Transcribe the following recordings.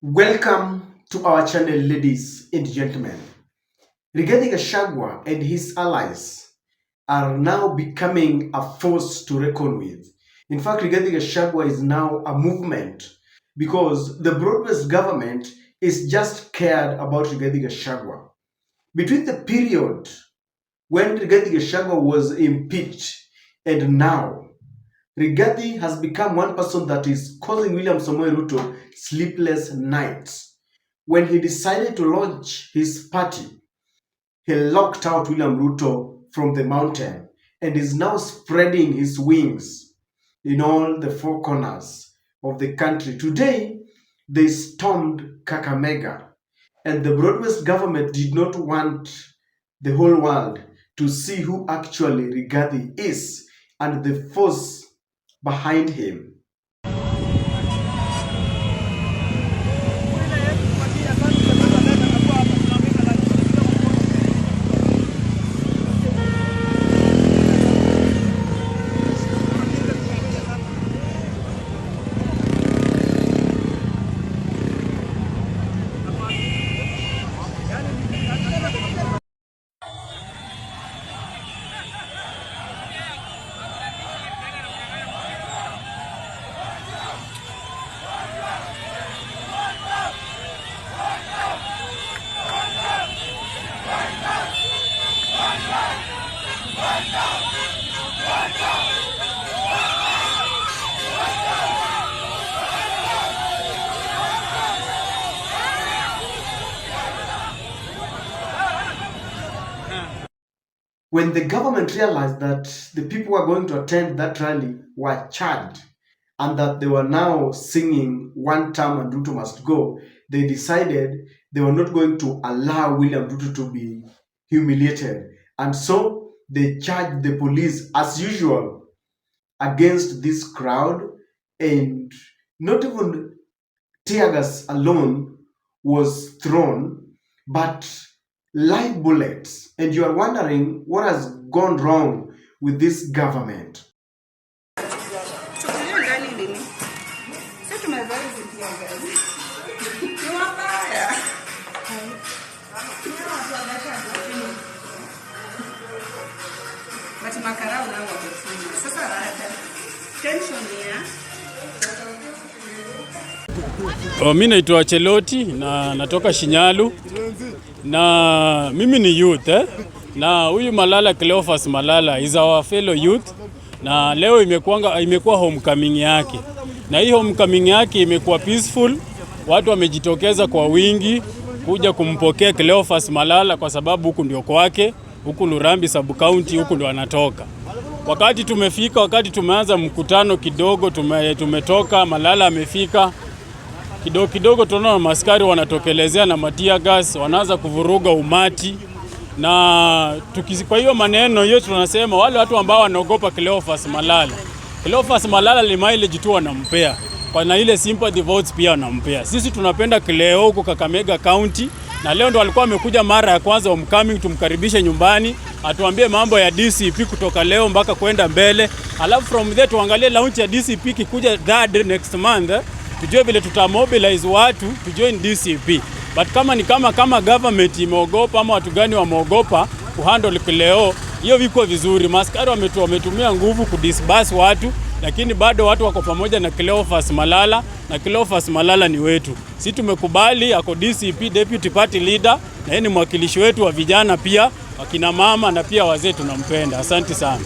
Welcome to our channel, ladies and gentlemen. Rigathi Gachagua and his allies are now becoming a force to reckon with. In fact, Rigathi Gachagua is now a movement because the broad-based government is just cared about Rigathi Gachagua. Between the period when Rigathi Gachagua was impeached and now, Rigathi has become one person that is causing William Samoei Ruto sleepless nights. When he decided to launch his party, he locked out William Ruto from the mountain and is now spreading his wings in all the four corners of the country. Today, they stormed Kakamega, and the broad-based government did not want the whole world to see who actually Rigathi is and the force behind him. When the government realized that the people who are going to attend that rally were charged and that they were now singing one term and Ruto must go, they decided they were not going to allow William Ruto to be humiliated. And so they charged the police as usual against this crowd, and not even tear gas alone was thrown, but live bullets. And you are wondering what has gone wrong with this government. Mimi naitwa Cheloti na natoka Shinyalu na mimi ni youth na huyu Malala Cleophas Malala is our fellow youth, na leo imekuwa homecoming yake, na hii homecoming yake imekuwa peaceful. Watu wamejitokeza kwa wingi kuja kumpokea Cleophas Malala kwa sababu huku ndio kwake, huku Lurambi sub county, huku ndio anatoka. Wakati tumeanza mkutano kidogo tumetoka, Malala amefika kidogo tunaona maskari wanatokelezea na matia gas, wanaanza kuvuruga umati. Na kwa hiyo maneno hiyo tunasema wale watu ambao wanaogopa Cleophas Malala ni mileage tu wanampea, kwa na ile sympathy votes pia wanampea. Sisi tunapenda Cleo huko Kakamega County, na leo ndo alikuwa amekuja mara ya kwanza homecoming, tumkaribishe nyumbani, atuambie mambo ya DCP kutoka leo mpaka kwenda mbele. Alafu from there tuangalie launch ya DCP kikuja next month, tujue vile tutamobilize watu to join DCP. But kama government imeogopa ama watu gani wameogopa kuhandle Cleo, hiyo viko vizuri. Maskari wametumia nguvu kudisperse watu, lakini bado watu wako pamoja na Cleophas Malala, na Cleophas Malala ni wetu. Sisi tumekubali ako DCP deputy party leader, na yeye ni mwakilishi wetu wa vijana pia, wakina mama na pia wazee, tunampenda. Asante sana.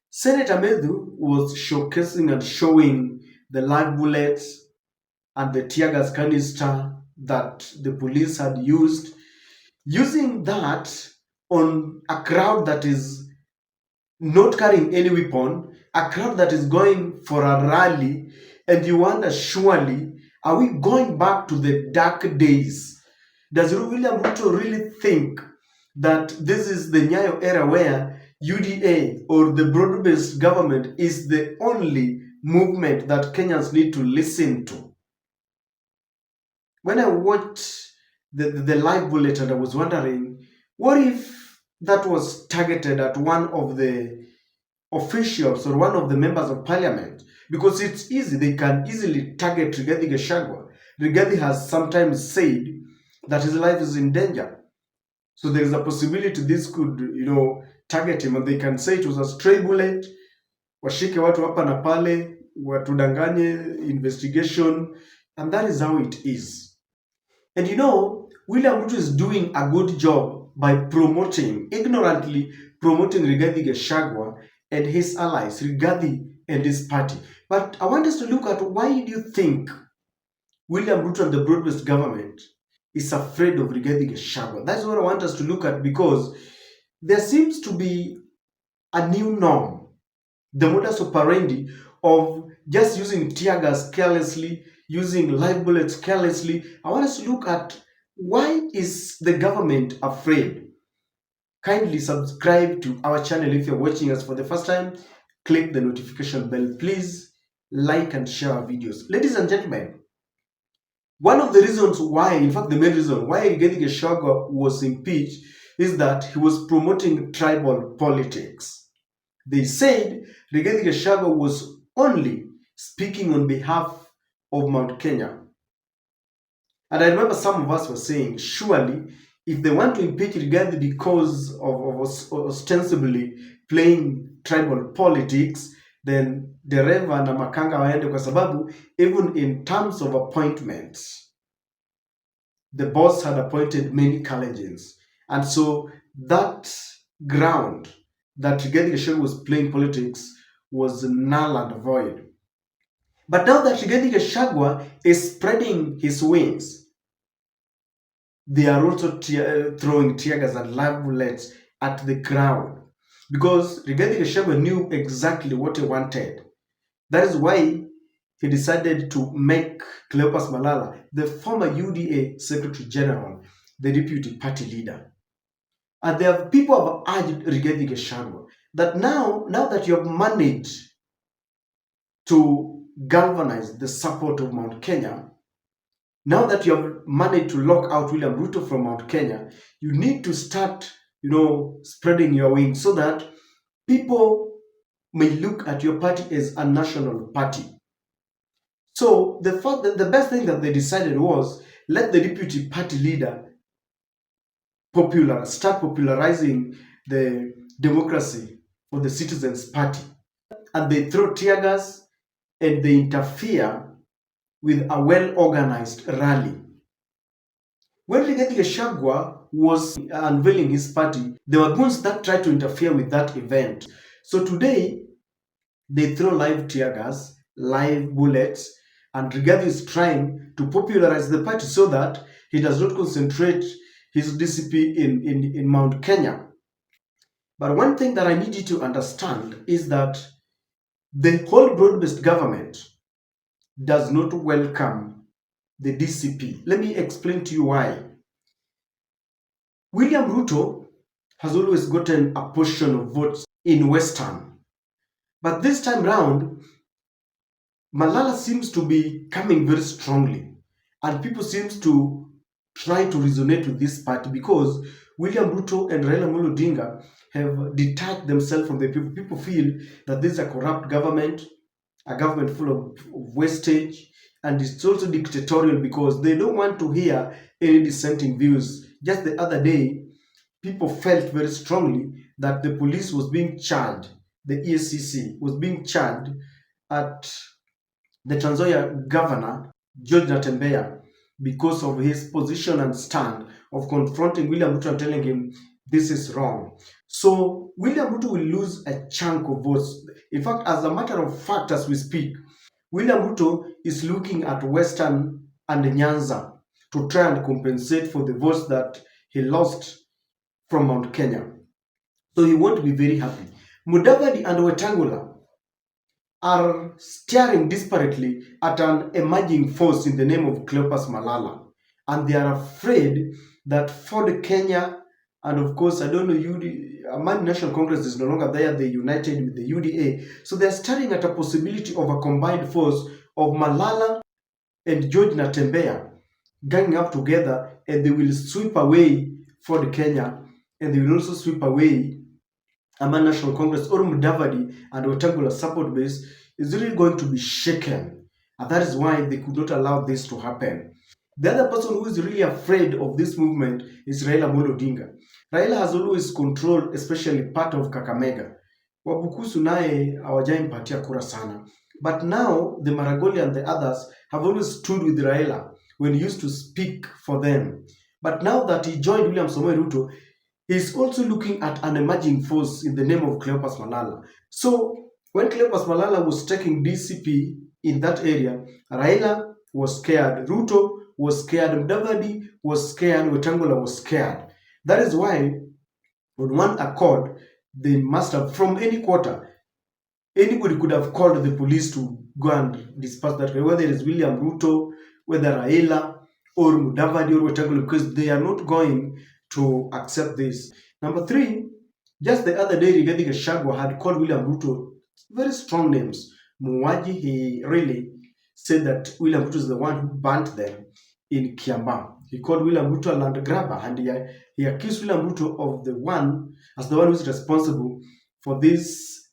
Senator Medhu was showcasing and showing the live bullets and the tear gas canister that the police had using that on a crowd that is not carrying any weapon, a crowd that is going for a rally. And you wonder, surely, are we going back to the dark days? Does William Ruto really think that this is the Nyayo era where UDA or the broad-based government is the only movement that Kenyans need to listen to? When I watched the live bulletin, I was wondering, what if that was targeted at one of the officials or one of the members of parliament? Because it's easy, they can easily target Rigathi Gachagua. Rigathi has sometimes said that his life is in danger. So there is a possibility this could, target him, and they can say it was a stray bullet, washike watu hapa na pale, watudanganye investigation, and that is how it is. And William Ruto is doing a good job by ignorantly promoting Rigathi Gachagua and his allies, Rigathi and his party. But I want us to look at, why do you think William Ruto and the broad-based government is afraid of Rigathi Gachagua? That's what I want us to look at, because there seems to be a new norm, the modus operandi of just using tear gas carelessly, using live bullets carelessly. I want us to look at, why is the government afraid? Kindly subscribe to our channel if you're watching us for the first time. Click the notification bell. Please like and share our videos. Ladies and gentlemen, one of the reasons why, in fact, the main reason why Rigathi Gachagua was impeached is that he was promoting tribal politics. They said Rigathi Gachagua was only speaking on behalf of Mount Kenya. And I remember some of us were saying, surely, if they want to impeach Rigathi because of ostensibly playing tribal politics, then dereva na makanga waende, kwa sababu even in terms of appointments, the boss had appointed many Kalenjins. And so that ground that Rigathi Gachagua was playing politics was null and void. But now that Rigathi Gachagua is spreading his wings, they are also throwing tear gas and live bullets at the crowd, because Rigathi Gachagua knew exactly what he wanted. That is why he decided to make Cleopas Malala, the former UDA Secretary General, the deputy party leader. And there are people have urged Rigathi Gachagua that now that you have managed to galvanize the support of Mount Kenya, now that you have managed to lock out William Ruto from Mount Kenya, you need to start, spreading your wings so that people may look at your party as a national party. So the best thing that they decided was, let the deputy party leader start popularizing the democracy for the citizens party. And they throw tear gas and they interfere with a well-organized rally. When Rigathi Gachagua was unveiling his party, there were goons that tried to interfere with that event. So today, they throw live tear gas, live bullets, and Rigathi is trying to popularize the party so that he does not concentrate his DCP in Mount Kenya. But one thing that I need you to understand is that the whole broad-based government does not welcome the DCP. Let me explain to you why. William Ruto has always gotten a portion of votes in Western. But this time round, Malala seems to be coming very strongly. And people seem to try to resonate with this party, because William Ruto and Raila Amolo Odinga have detached themselves from the people. People feel that this is a corrupt government, a government full of wastage, and it's also dictatorial, because they don't want to hear any dissenting views. Just the other day, people felt very strongly that the police was being charged, the ESCC was being charged at the Trans Nzoia governor, George Natembeya, because of his position and stand of confronting William Ruto and telling him this is wrong. So William Ruto will lose a chunk of votes. In fact, as a matter of fact, as we speak, William Ruto is looking at Western and Nyanza to try and compensate for the votes that he lost from Mount Kenya. So he won't be very happy. Mudavadi and Wetangula are staring disparately at an emerging force in the name of Cleopas Malala. And they are afraid that Ford Kenya, and of course, I don't know, Amani National Congress is no longer there, they united with the UDA. So they're staring at a possibility of a combined force of Malala and George Natembeya ganging up together, and they will sweep away Ford Kenya, and they will also sweep away Amani National Congress, or Mudavadi and Wetangula support base is really going to be shaken. And that is why they could not allow this to happen. The other person who is really afraid of this movement is Raila Amolo Odinga. Raila has always controlled especially part of Kakamega. Wabukusu naye hawajaimpatia kura sana. But now the Maragoli and the others have always stood with Raila when he used to speak for them. But now that he joined William Samoei Ruto, he is also looking at an emerging force in the name of Cleopas Malala. So when Cleopas Malala was taking DCP in that area, Raila was scared, Ruto was scared, Mudavadi was scared, Wetangula was scared. That is why on one accord, they must have, from any quarter, anybody could have called the police to go and disperse that way, whether it is William Ruto, whether Raila, or Mudavadi, or Wetangula, because they are not going to accept this. Number three, just the other day, Rigathi Gachagua had called William Ruto very strong names. Muwaji, he really said that William Ruto is the one who burnt them in Kiambaa. He called William Ruto a land grabber, and he accused William Ruto of the one who is responsible for this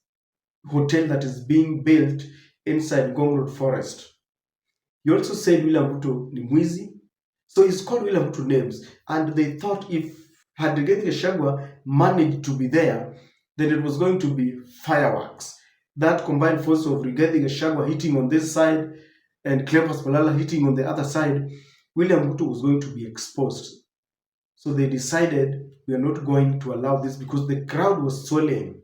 hotel that is being built inside Ngong Road Forest. He also said William Ruto ni mwizi. So he's called William Ruto names, and they thought if had Rigathi Gachagua managed to be there, then it was going to be fireworks. That combined force of Rigathi Gachagua hitting on this side and Cleopas Malala hitting on the other side, William Ruto was going to be exposed. So they decided we are not going to allow this because the crowd was swelling.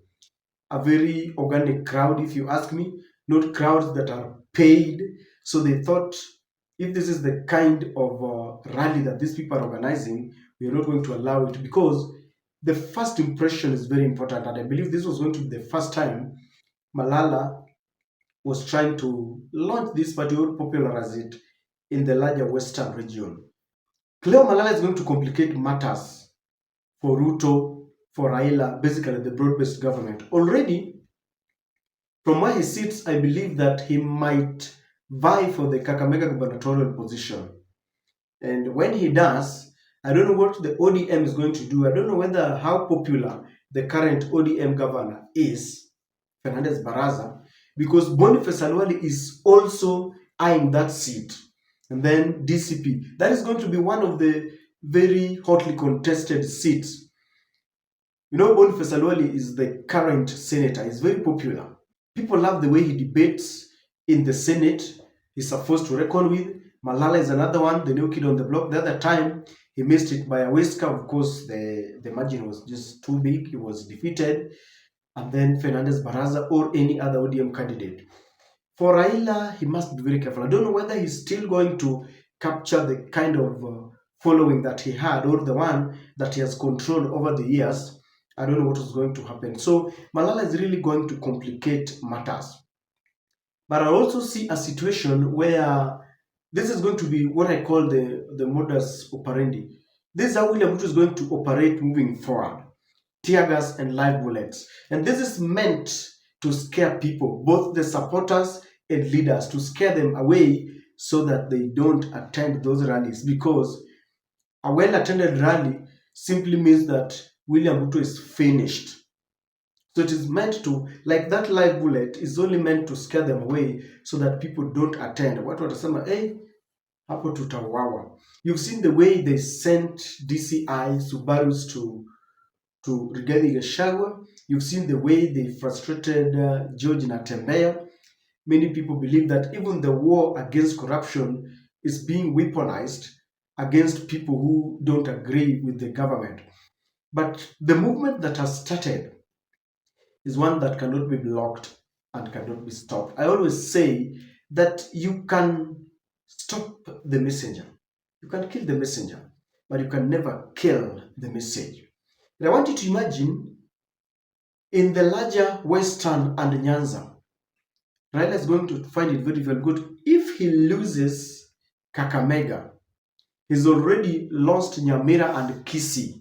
A very organic crowd, if you ask me, not crowds that are paid. So they thought if this is the kind of rally that these people are organizing, we are not going to allow it because the first impression is very important. And I believe this was going to be the first time Malala was trying to launch this party or popularize it in the larger Western region. Cleo Malala is going to complicate matters for Ruto, for Raila, basically the broad-based government. Already, from where he sits, I believe that he might vie for the Kakamega gubernatorial position. And when he does, I don't know what the ODM is going to do. I don't know how popular the current ODM governor is, Fernandez Baraza, because Boniface Alwali is also eyeing that seat. And then DCP. That is going to be one of the very hotly contested seats. You know, Boniface Alwali is the current senator. He's very popular. People love the way he debates in the Senate. He's a force to reckon with. Malala is another one, the new kid on the block. The other time, he missed it by a whisker. Of course, the margin was just too big. He was defeated. And then Fernandez Baraza or any other ODM candidate. For Raila, he must be very careful. I don't know whether he's still going to capture the kind of following that he had or the one that he has controlled over the years. I don't know what is going to happen. So Malala is really going to complicate matters. But I also see a situation where this is going to be what I call the modus operandi. This is how William Ruto is going to operate moving forward. Tear gas and live bullets. And this is meant to scare people, both the supporters and leaders, to scare them away so that they don't attend those rallies, because a well-attended rally simply means that William Ruto is finished. So it is meant to, like that live bullet, is only meant to scare them away so that people don't attend. What watasema, hey, hapo tutauawa. You've seen the way they sent DCI Subarus to Rigathi Gachagua. You've seen the way they frustrated George Natembeya. Many people believe that even the war against corruption is being weaponized against people who don't agree with the government. But the movement that has started is one that cannot be blocked and cannot be stopped. I always say that you can stop the messenger. You can kill the messenger, but you can never kill the message. And I want you to imagine in the larger Western and Nyanza, Raila is going to find it very, very good. If he loses Kakamega, he's already lost Nyamira and Kisii.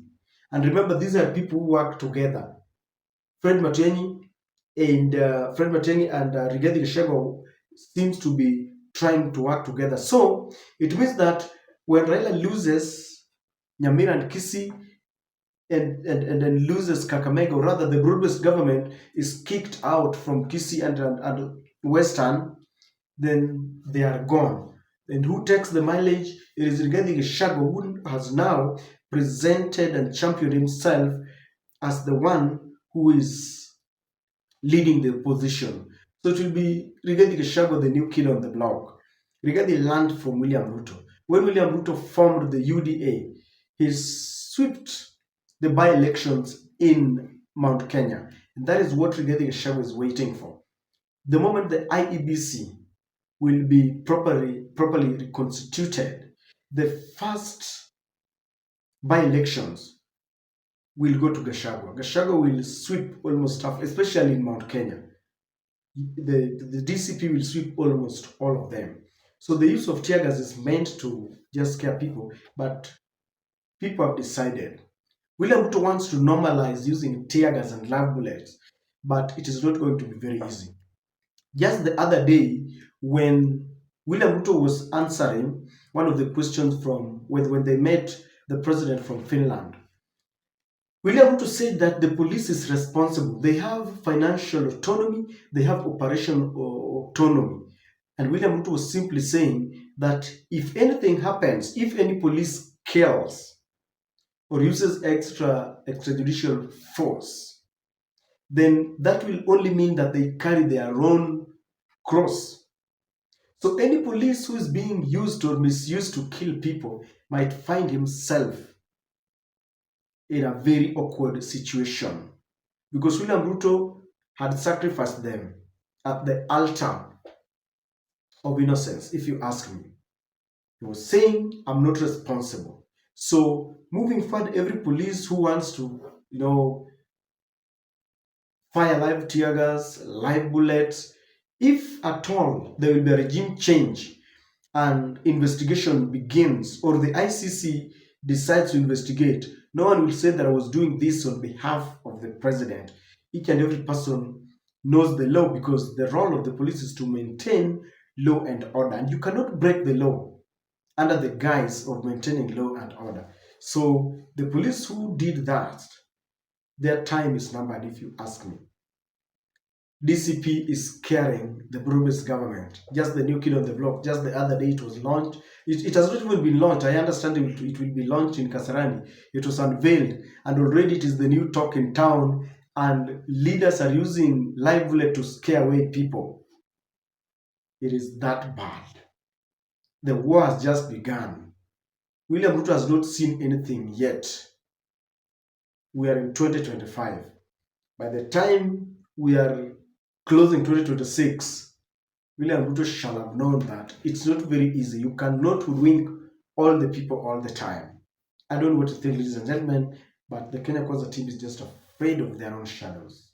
And remember, these are people who work together. Fred Matiang'i and Rigathi Gachagua seems to be trying to work together. So it means that when Raila loses Nyamira and Kisii and then loses Kakamega, or rather the broad-based government is kicked out from Kisii and Western, then they are gone. And who takes the mileage? It is Rigathi Gachagua, who has now presented and championed himself as the one who is leading the opposition. So it will be Rigathi Gachagua, the new kid on the block. Rigathi learned from William Ruto. When William Ruto formed the UDA, he swept the by-elections in Mount Kenya. And that is what Rigathi Gachagua is waiting for. The moment the IEBC will be properly reconstituted, the first by-elections will go to Gachagua. Gachagua will sweep almost half, especially in Mount Kenya. The DCP will sweep almost all of them. So the use of tear gas is meant to just scare people, but people have decided. William Ruto wants to normalize using tear gas and live bullets, but it is not going to be very easy. Just the other day, when William Ruto was answering one of the questions from when they met the president from Finland, William Ruto said that the police is responsible. They have financial autonomy, they have operational autonomy. And William Ruto was simply saying that if anything happens, if any police kills or uses extrajudicial force, then that will only mean that they carry their own cross. So any police who is being used or misused to kill people might find himself in a very awkward situation, because William Ruto had sacrificed them at the altar of innocence, if you ask me. He was saying, I'm not responsible. So moving forward, every police who wants to, fire live tear gas, live bullets, if at all there will be a regime change and investigation begins, or the ICC decides to investigate, no one will say that I was doing this on behalf of the president. Each and every person knows the law, because the role of the police is to maintain law and order, and you cannot break the law under the guise of maintaining law and order. So the police who did that, their time is numbered, if you ask me. DCP is scaring the Burmese government. Just the new kid on the block. Just the other day it was launched. It has not even been launched. I understand it will be launched in Kasarani. It was unveiled, and already it is the new talk in town, and leaders are using live bullet to scare away people. It is that bad. The war has just begun. William Ruto has not seen anything yet. We are in 2025. By the time we are closing 2026, William Ruto shall have known that it's not very easy. You cannot wink all the people all the time. I don't know what to think, ladies and gentlemen, but the Kenya Kwanza team is just afraid of their own shadows.